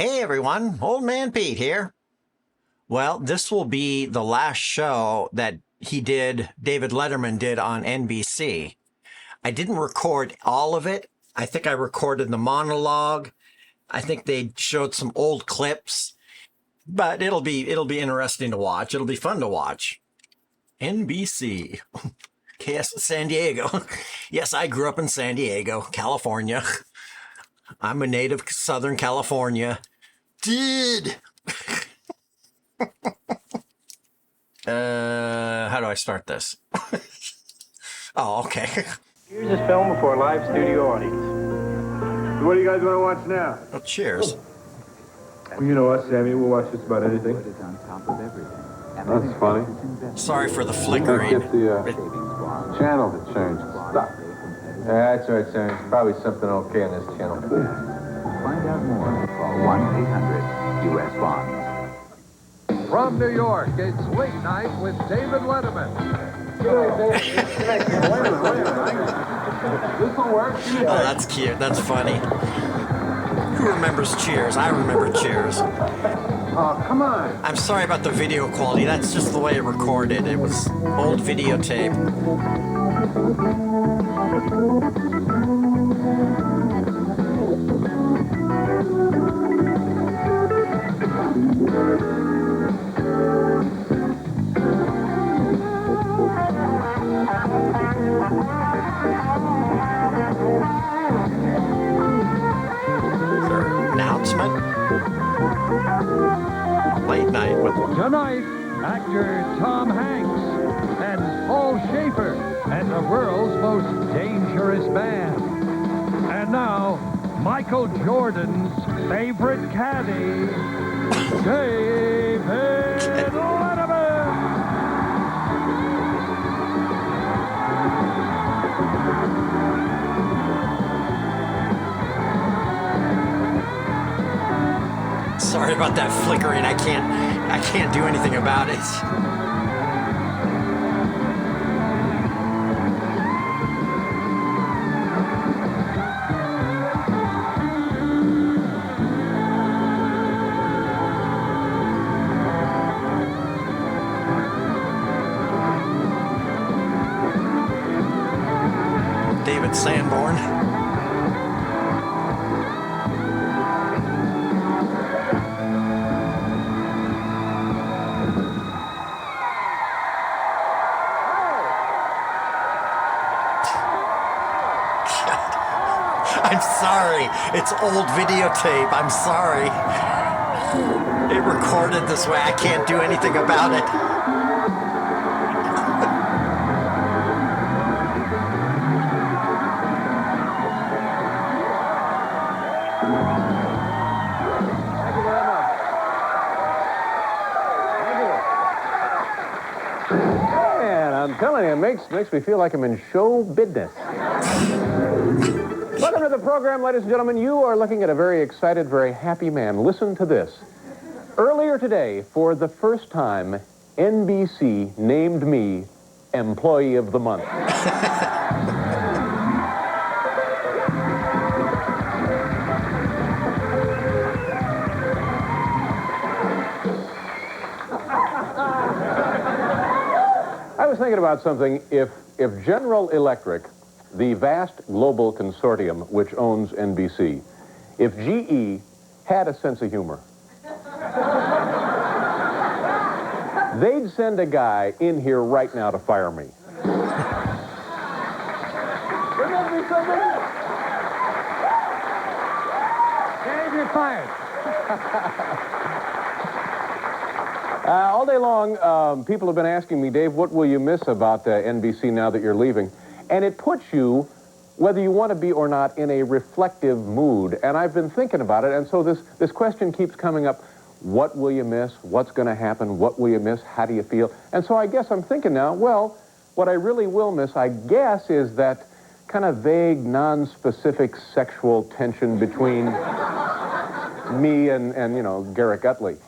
Hey everyone, Old Man Pete here. Well, this will be the last show that David Letterman did on NBC. I didn't record all of it. I think I recorded the monologue. I think they showed some old clips, but it'll be interesting to watch. It'll be fun to watch. NBC. KS San Diego. Yes, I grew up in San Diego, California. I'm a native Southern California. Did. How do I start this? Oh, okay. Here's this film before a live studio audience. What do you guys want to watch now? Oh, cheers. Well, you know us, Sammy. We'll watch just about anything. That's funny. Sorry for the flickering. Get the channel to change. Stop. Yeah, that's right, Sammy. Probably something okay on this channel. Find out more. Call 1-800-US-BONDS. From New York, it's Late Night with David Letterman. This will work. Oh, that's cute. That's funny. Who remembers Cheers? I remember Cheers. Oh, come on. I'm sorry about the video quality. That's just the way it recorded. It was old videotape. Announcement. Late night with Tonight, actor Tom Hanks and Paul Schaefer and the world's most dangerous man. And now, Michael Jordan's favorite caddy, David Letterman. Sorry about that flickering. I can't do anything about it. David Sanborn. I'm sorry. It's old videotape. I'm sorry. It recorded this way. I can't do anything about it. Thank you very much. Thank you. Man, I'm telling you, it makes me feel like I'm in show business. Welcome to the program, ladies and gentlemen. You are looking at a very excited, very happy man. Listen to this. Earlier today, for the first time, NBC named me Employee of the Month. I was thinking about something. If General Electric, the vast global consortium which owns NBC, if GE had a sense of humor, they'd send a guy in here right now to fire me. Wouldn't that be something? Dave, you're fired. All day long, people have been asking me, Dave, what will you miss about NBC now that you're leaving? And it puts you, whether you want to be or not, in a reflective mood. And I've been thinking about it, and so this question keeps coming up. What will you miss? What's going to happen? What will you miss? How do you feel? And so I guess I'm thinking now, well, what I really will miss, I guess, is that kind of vague, non-specific sexual tension between me and you know, Garrett Utley.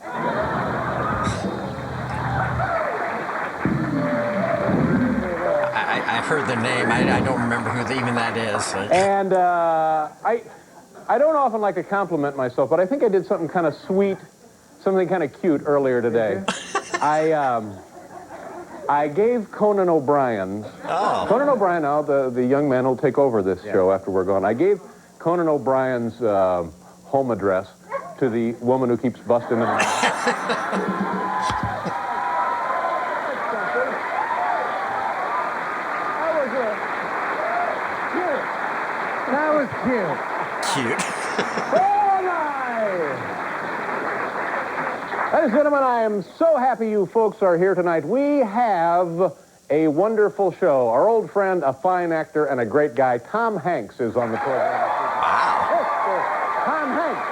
I heard the name. I don't remember who even that is. And I don't often like to compliment myself, but I think I did something kind of sweet, something kind of cute earlier today. I gave Conan O'Brien, Conan O'Brien now, the young man who'll take over this show after we're gone. I gave Conan O'Brien's home address to the woman who keeps busting in. That was cute. Cute. Ladies and gentlemen, I am so happy you folks are here tonight. We have a wonderful show. Our old friend, a fine actor, and a great guy, Tom Hanks, is on the program. Wow. Mr. Tom Hanks.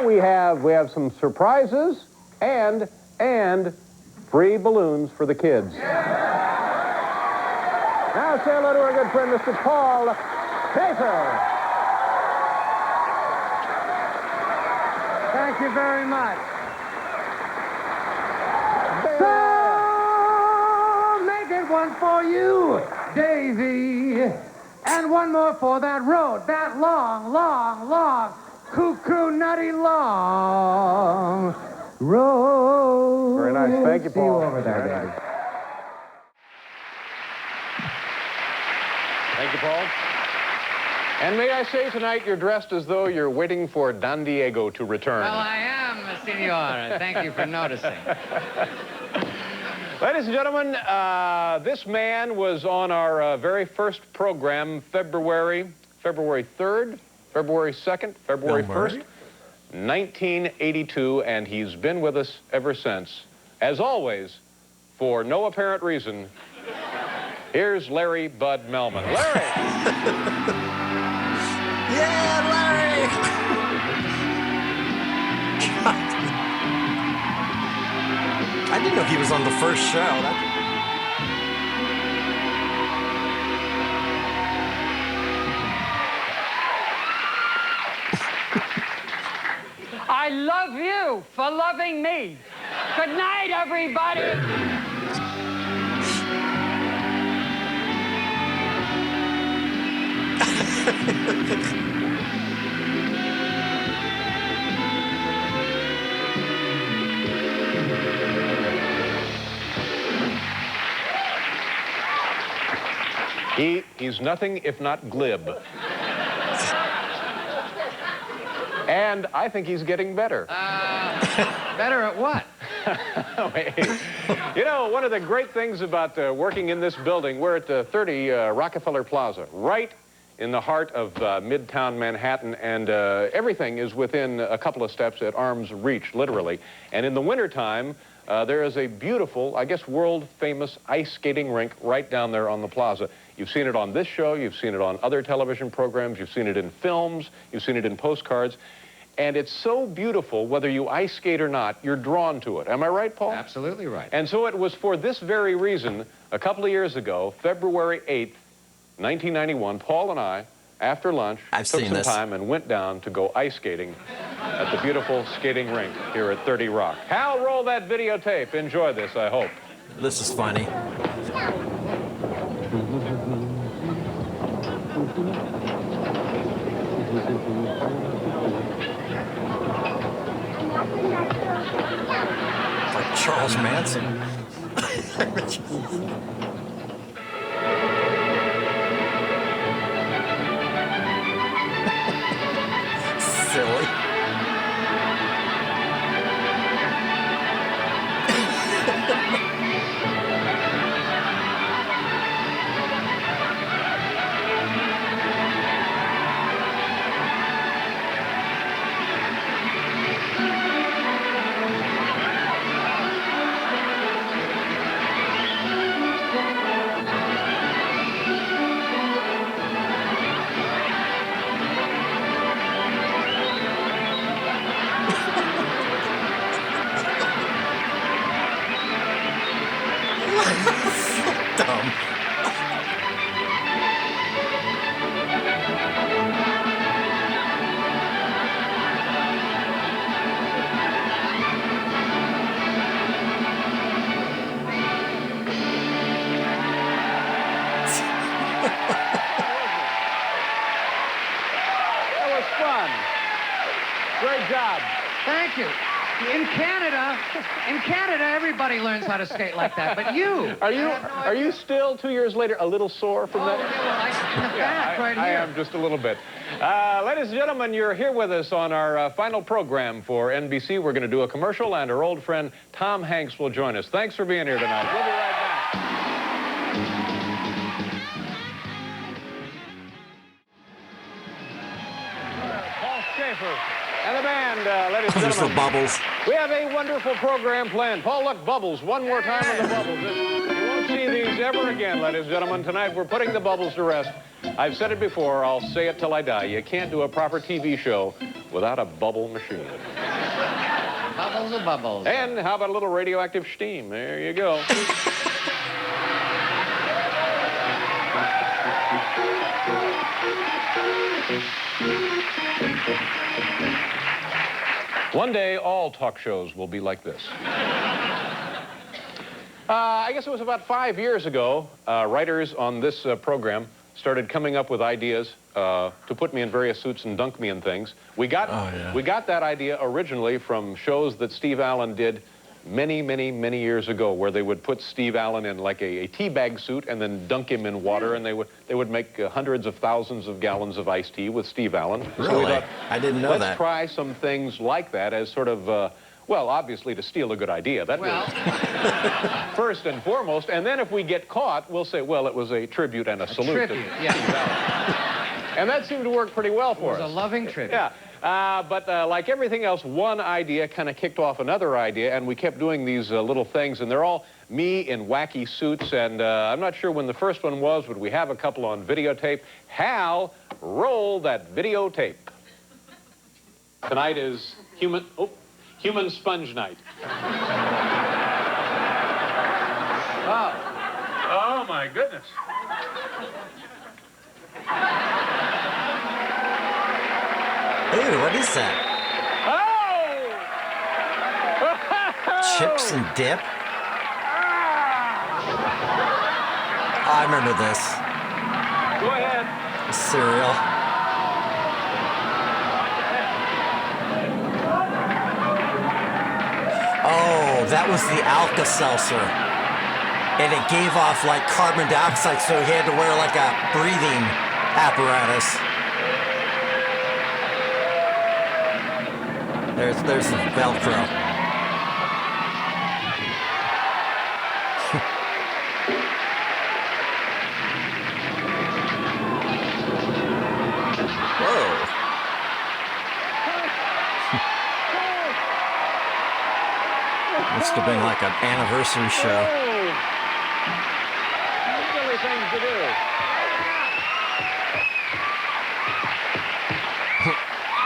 We have some surprises and free balloons for the kids. Now say hello to our good friend, Mr. Paul Pacer. Thank you very much. So, make it one for you, Davy. And one more for that road, that long, cuckoo nutty long road. Very nice. Thank you, Paul. See you over there, Davy. Thank you, Paul. And may I say tonight you're dressed as though you're waiting for Don Diego to return. Well, I am, senor. Thank you for noticing. Ladies and gentlemen, this man was on our very first program, February 3rd, February 2nd, February 1st, 1982, and he's been with us ever since. As always, for no apparent reason, here's Larry Bud Melman. Larry! Yeah, Larry! I didn't know he was on the first show. I love you for loving me. Good night, everybody. He's nothing if not glib. And I think he's getting better. Better at what? You know, one of the great things about working in this building, we're at 30 Rockefeller Plaza, right in the heart of Midtown Manhattan, and everything is within a couple of steps at arm's reach, literally. And in the wintertime, there is a beautiful, I guess, world-famous ice skating rink right down there on the plaza. You've seen it on this show, you've seen it on other television programs, you've seen it in films, you've seen it in postcards. And it's so beautiful, whether you ice skate or not, you're drawn to it. Am I right, Paul? Absolutely right. And so it was for this very reason, a couple of years ago, February 8th, 1991, Paul and I, after lunch, took some time and went down to go ice skating at the beautiful skating rink here at 30 Rock. Hal, roll that videotape. Enjoy this, I hope. This is funny. Like Charles Manson. Silly. great job. Thank you. In Canada, everybody learns how to skate like that, but you. Are you still 2 years later a little sore from that? Yeah, well, in the back, right here. I am just a little bit. Ladies and gentlemen, you're here with us on our final program for NBC. We're going to do a commercial, and our old friend Tom Hanks will join us. Thanks for being here tonight. We'll be right back. Paul Schaefer and the band, ladies and Just gentlemen. for bubbles. We have a wonderful program planned. Paul, look, bubbles. One more time on the bubbles. You won't see these ever again, ladies and gentlemen. Tonight, we're putting the bubbles to rest. I've said it before. I'll say it till I die. You can't do a proper TV show without a bubble machine. Bubbles are bubbles. And how about a little radioactive steam? There you go. One day, all talk shows will be like this. I guess it was about 5 years ago, writers on this program started coming up with ideas to put me in various suits and dunk me in things. We got that idea originally from shows that Steve Allen did many years ago, where they would put Steve Allen in like a tea bag suit and then dunk him in water, and they would make hundreds of thousands of gallons of iced tea with Steve Allen. Really? So we thought, I didn't know that. Let's try some things like that as sort of, well, obviously to steal a good idea. That was first and foremost. And then if we get caught, we'll say, well, it was a tribute and a salute to Steve Allen. And that seemed to work pretty well for us. It was a loving tribute. Yeah. But like everything else, one idea kind of kicked off another idea, and we kept doing these little things, and they're all me in wacky suits, and I'm not sure when the first one was, but we have a couple on videotape. Hal, roll that videotape. Tonight is human sponge night. Oh, my goodness. Ooh, what is that? Oh! Chips and dip? Oh, I remember this. Go ahead. Cereal. Oh, that was the Alka-Seltzer. And it gave off like carbon dioxide, so he had to wear like a breathing apparatus. There's the Velcro. Whoa. Must have been like an anniversary show. Silly things to do.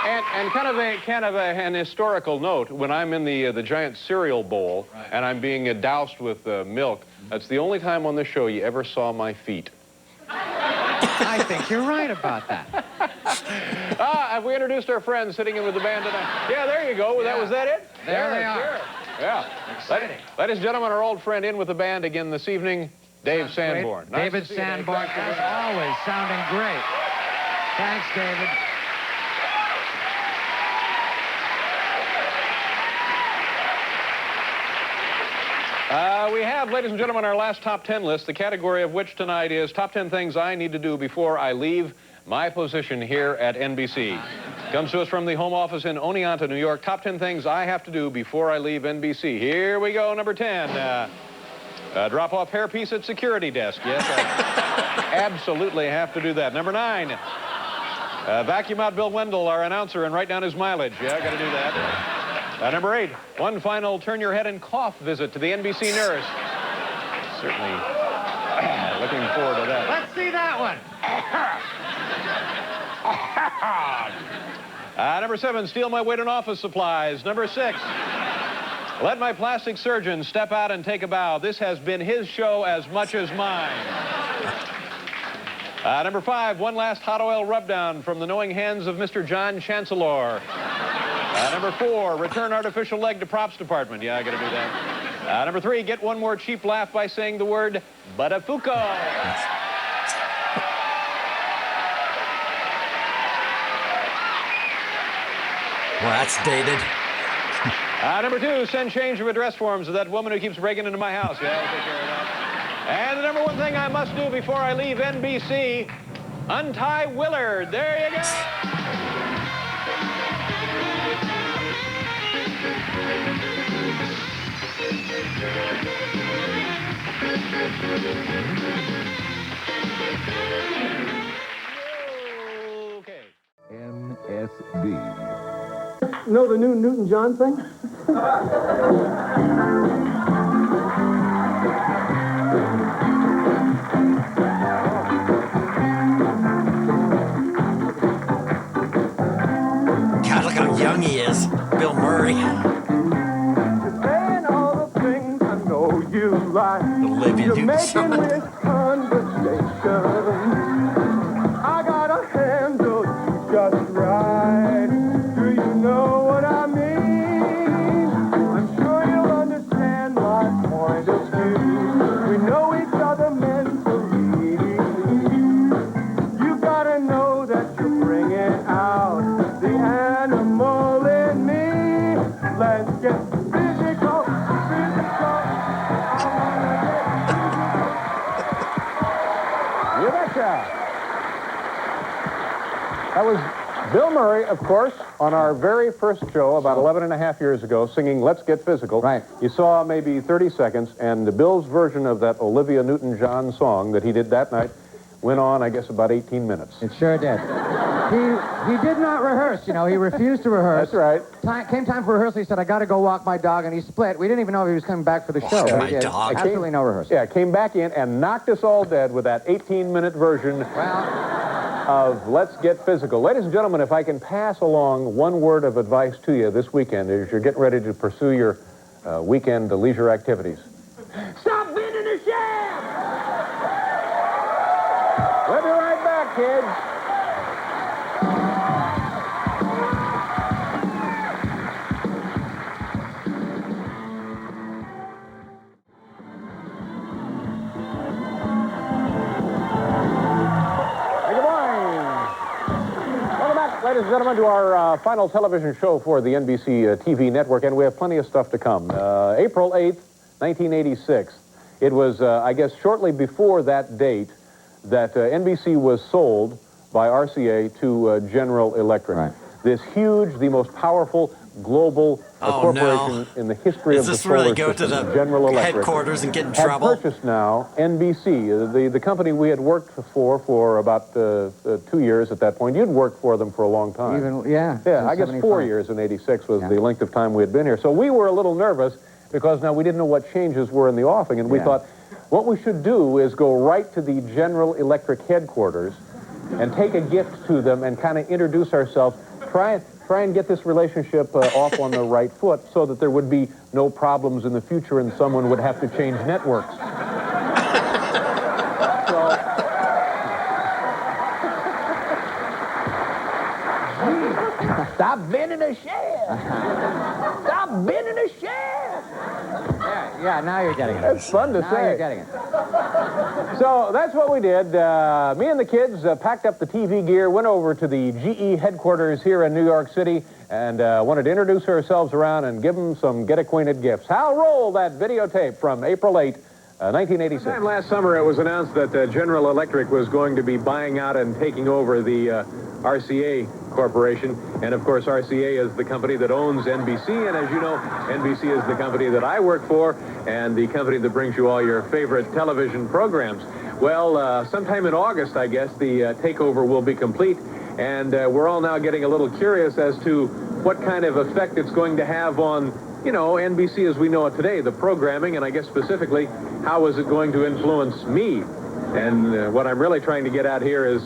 And kind of an historical note, when I'm in the giant cereal bowl and I'm being doused with milk, that's the only time on this show you ever saw my feet. I think you're right about that. Have we introduced our friends sitting in with the band tonight? Yeah, there you go. Yeah. Was that it? There they are. Sure. Yeah. Exciting. Ladies and gentlemen, our old friend in with the band again this evening, Dave Sanborn. Nice David to see you, Dave. Sanborn, as always, sounding great. Thanks, David. We have, ladies and gentlemen, our last top 10 list, the category of which tonight is top 10 things I need to do before I leave my position here at NBC. Comes to us from the home office in Oneonta, New York. Top 10 things I have to do before I leave NBC. Here we go, number 10. Drop off hairpiece at security desk. Yes, I absolutely have to do that. Number 9. Vacuum out Bill Wendell, our announcer, and write down his mileage. Yeah, I got to do that. Number 8, one final turn your head and cough visit to the NBC nurse. Certainly looking forward to that. Let's see that one. Number 7, steal my weight in office supplies. Number 6, let my plastic surgeon step out and take a bow. This has been his show as much as mine. Number 5, one last hot oil rubdown from the knowing hands of Mr. John Chancellor. Number 4, return artificial leg to props department. Yeah, I got to do that. Number 3, get one more cheap laugh by saying the word Buttafuoco. Well, that's dated. Number 2, send change of address forms to that woman who keeps breaking into my house. Yeah, I'll take care of that. And the number 1 thing I must do before I leave NBC, untie Willard. There you go. Okay. NSB. You know the new Newton-John thing? God, look how young he is. Bill Murray. Saying all the things I know you like. Olivia You're making Newton-John. this conversation. I gotta handle you just right. Do you know what I mean? I'm sure you'll understand my point of view. We know each other mentally. You gotta know that you're bringing out the animal in me. Let's get physical, physical. You betcha. That was Bill Murray, of course, on our very first show about 11 and a half years ago, singing Let's Get Physical. Right. You saw maybe 30 seconds, and Bill's version of that Olivia Newton-John song that he did that night went on, I guess, about 18 minutes. It sure did. He did not rehearse, you know. He refused to rehearse. That's right. Came time for rehearsal, he said, I got to go walk my dog, and he split. We didn't even know if he was coming back for the show. Walk He my did dog. Absolutely no rehearsal. Yeah, came back in and knocked us all dead with that 18-minute version of Let's Get Physical. Ladies and gentlemen, if I can pass along one word of advice to you this weekend as you're getting ready to pursue your weekend leisure activities. Stop bending the shaft! We'll be right back, kids. Ladies and gentlemen, to our final television show for the NBC TV network, and we have plenty of stuff to come. April 8th, 1986. It was, I guess, shortly before that date that NBC was sold by RCA to General Electric. Right. This huge, the most powerful global corporation in the history of the solar really go system, to the General Electric, headquarters and get in had trouble? purchased now NBC, the company we had worked for about 2 years at that point. You'd worked for them for a long time. Yeah, I guess 4 years in '86 was the length of time we had been here. So we were a little nervous because now we didn't know what changes were in the offing, and we thought what we should do is go right to the General Electric headquarters and take a gift to them and kind of introduce ourselves, try and get this relationship off on the right foot so that there would be no problems in the future and someone would have to change networks. Stop bending the shaft! Stop bending the shaft! Yeah, now you're getting it. That's fun to now say. Now you're getting it. So that's what we did. Me and the kids packed up the TV gear, went over to the GE headquarters here in New York City, and wanted to introduce ourselves around and give them some get-acquainted gifts. Hal, roll that videotape from April 8, 1986. Sometime last summer, it was announced that General Electric was going to be buying out and taking over the RCA Corporation. And, of course, RCA is the company that owns NBC. And as you know, NBC is the company that I work for and the company that brings you all your favorite television programs. Well, sometime in August, I guess, the takeover will be complete. And we're all now getting a little curious as to what kind of effect it's going to have on, you know, NBC as we know it today, the programming, and I guess specifically, how is it going to influence me? And what I'm really trying to get at here is,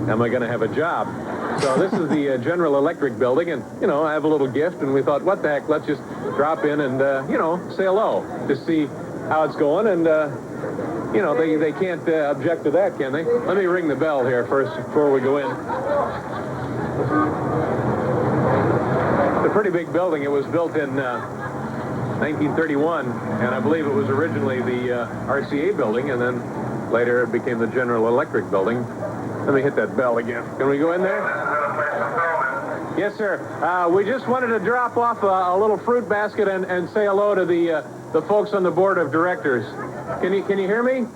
am I going to have a job? So this is the General Electric building, and, you know, I have a little gift, and we thought, what the heck, let's just drop in and, you know, say hello to see how it's going, and, you know, they can't object to that, can they? Let me ring the bell here first before we go in. It's a pretty big building. It was built in 1931, and I believe it was originally the RCA building, and then later it became the General Electric building. Let me hit that bell again. Can we go in there? Yes, sir. We just wanted to drop off a little fruit basket and say hello to the folks on the board of directors. Can you hear me?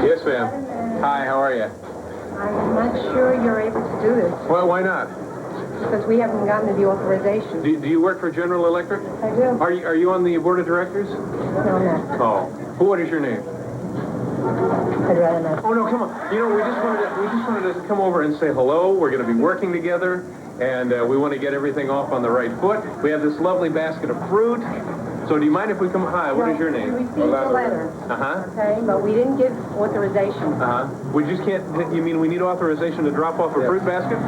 Yes, ma'am. Hi, how are you? I'm not sure you're able to do this Well, why not? because we haven't gotten the authorization. Do you work for General Electric? I do. Are you on the board of directors? No, I'm not. Oh. What is your name? I'd rather not. Oh, no, come on. You know, we just wanted to come over and say hello. We're going to be working together, and we want to get everything off on the right foot. We have this lovely basket of fruit. So do you mind if we come? Hi, what is your name? We received a letter. Uh-huh. Okay, but we didn't give authorization. Uh-huh. We just can't, you mean we need authorization to drop off a fruit basket?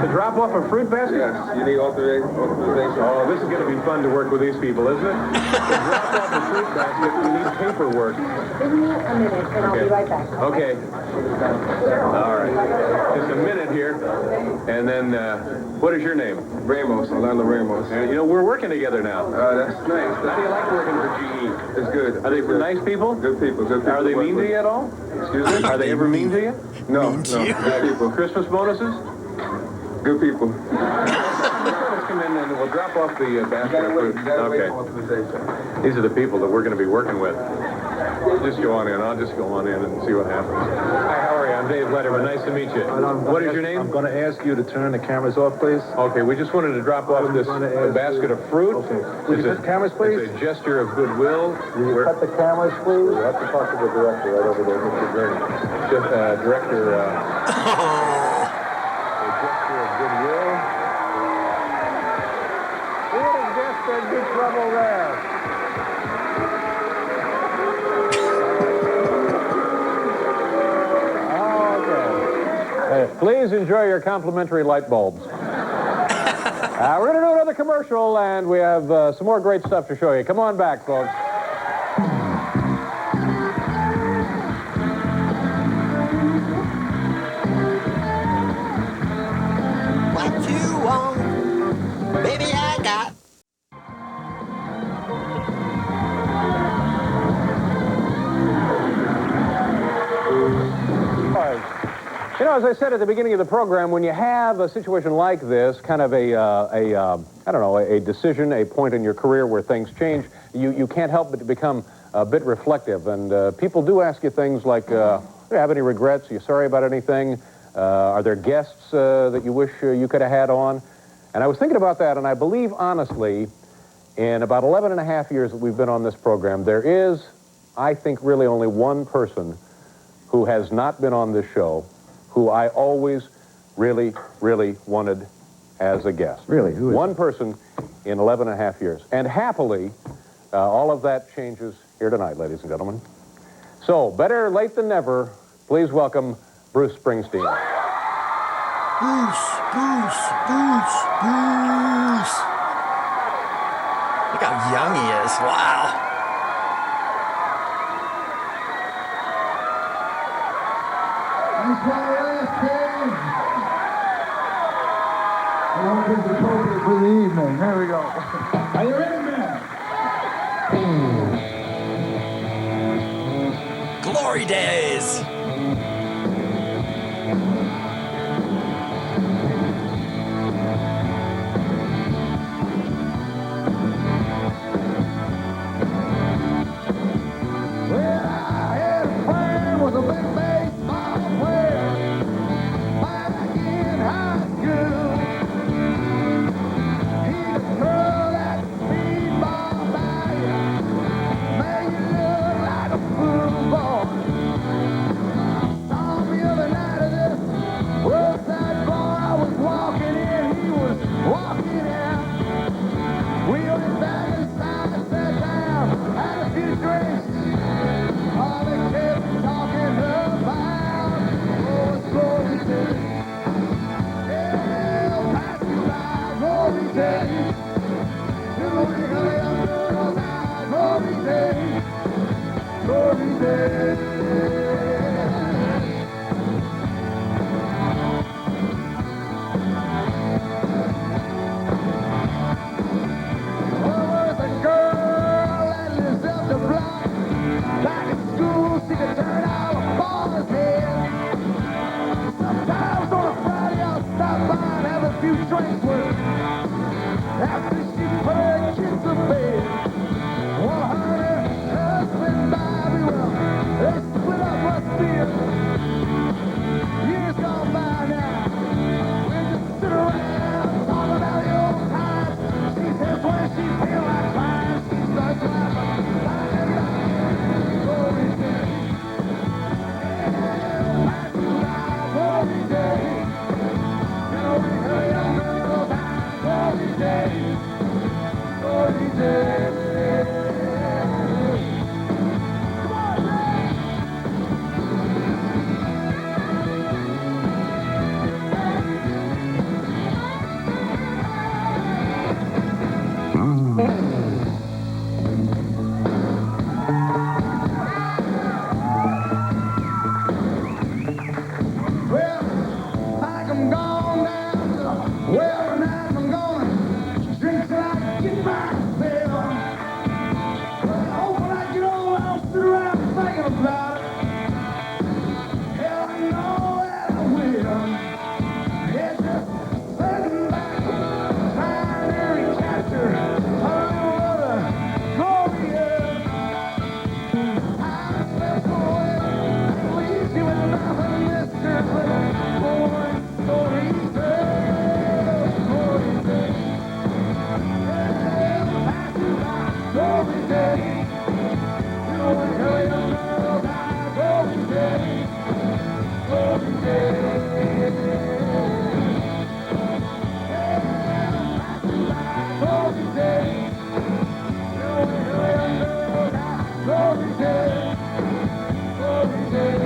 To drop off a fruit basket? Yes, you need authorization. Oh, this is going to be fun to work with these people, isn't it? To drop off a fruit basket, we need paperwork. Give me a minute, and I'll be right back. Okay. All right. Just a minute here. And then, what is your name? Ramos, Orlando Ramos. And, you know, we're working together now. That's nice. How do you like working for GE? It's good. Are they nice people? Good people. Good people. Are they mean to you at all? Excuse me? Are they ever mean to you? No, Mean to no. you? Good people. Christmas bonuses? Good people. Let's come in and we'll drop off the basket of fruit. You gotta wait for Okay. authorization. These are the people that we're going to be working with. Just go on in. I'll just go on in and see what happens. Hi, how are you? I'm Dave Letterman. Nice to meet you. What is your name? I'm going to ask you to turn the cameras off, please. Okay, we just wanted to drop off this basket of fruit. Okay. Would you cut the cameras, please? It's a gesture of goodwill. Will you cut the cameras, please? You have to talk to the director right over there, Mr. Gurney. Director, a gesture of goodwill. Who would have guessed there'd be trouble there? Please enjoy your complimentary light bulbs. We're going to do another commercial, and we have some more great stuff to show you. Come on back, folks. What you want, baby, I got. You know, as I said at the beginning of the program, when you have a situation like this, kind of I don't know, a decision, a point in your career where things change, you can't help but to become a bit reflective. And people do ask you things like, do you have any regrets? Are you sorry about anything? Are there guests that you wish you could have had on? And I was thinking about that, and I believe, honestly, in about 11 and a half years that we've been on this program, there is, I think, really only one person who has not been on this show who I always really, really wanted as a guest. Really? Who is One person in 11 and a half years. And happily, all of that changes here tonight, ladies and gentlemen. So, better late than never, please welcome Bruce Springsteen. Bruce. Look how young he is. Wow. That's my last game. I hope it's appropriate for the evening. There we go. Are you ready, man? Glory days. Well, I had a friend was a big baseball player back in high school. He could throw that speedball by you, make you look like a football. Saw me the other night at this roadside bar. I was walking in, he was walking out. Wheeled it back inside, sat down, had a few drinks. All they kept talking about was glory days. Yeah, passing by glory days. Doing a young girl now, glory days. Glory days. There was a girl that lives up the block. Back in school, she could turn out a ball about it. Hell, I know that I will. Yeah, just looking back, trying to recapture all the glory of. I slipped away, leave you with nothing, Mr. Boy, glory days, glory days. Yeah, passing by, glory days. You know what hell you know about glory days, glory days. Glory days. You know what hell you know about glory days, glory days.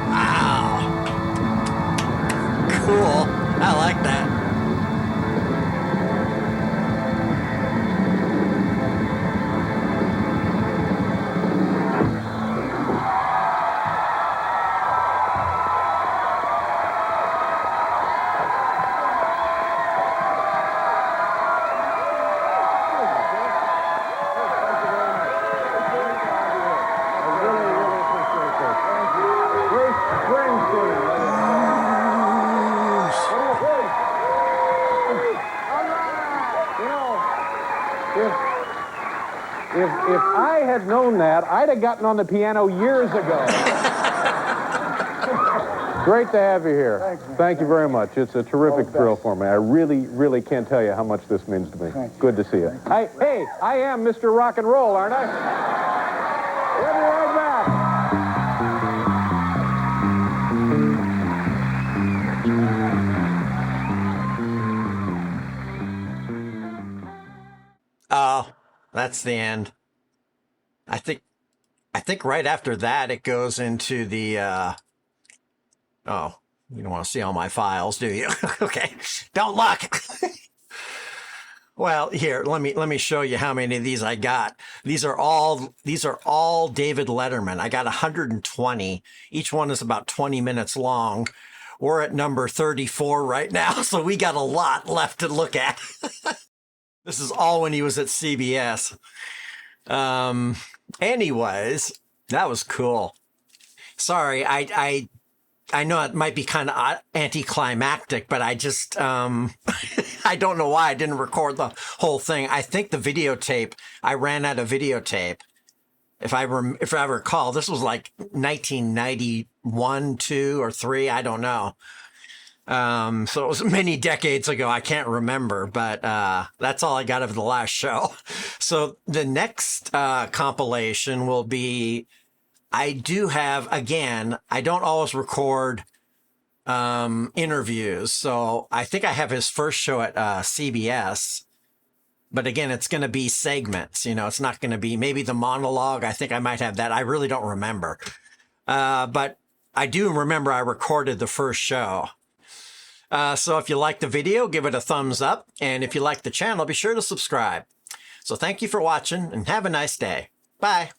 Wow. Cool. I like that. If I had known that, I'd have gotten on the piano years ago. Great to have you here. Thank you very much. It's a terrific thrill for me. I really, really can't tell you how much this means to me. Good to see you. Hey, I am Mr. Rock and Roll, aren't I? We'll be right back. Oh, that's the end. I think right after that it goes into the oh, you don't want to see all my files, do you? Okay. Don't look. Well, here, let me show you how many of these I got. These are all David Letterman. I got 120. Each one is about 20 minutes long. We're at number 34 right now, so we got a lot left to look at. This is all when he was at CBS. Anyways, that was cool. Sorry, I know it might be kind of anticlimactic, but I just, I don't know why I didn't record the whole thing. I think the videotape, I ran out of videotape. If I recall, this was like 1991, 2, or 3. I don't know. So it was many decades ago. I can't remember, but that's all I got of the last show. So the next compilation will be, I do have, again, I don't always record interviews. So I think I have his first show at CBS. But again, it's going to be segments. It's not going to be maybe the monologue. I think I might have that. I really don't remember. But I do remember I recorded the first show. So if you like the video, give it a thumbs up. And if you like the channel, be sure to subscribe. So thank you for watching and have a nice day. Bye.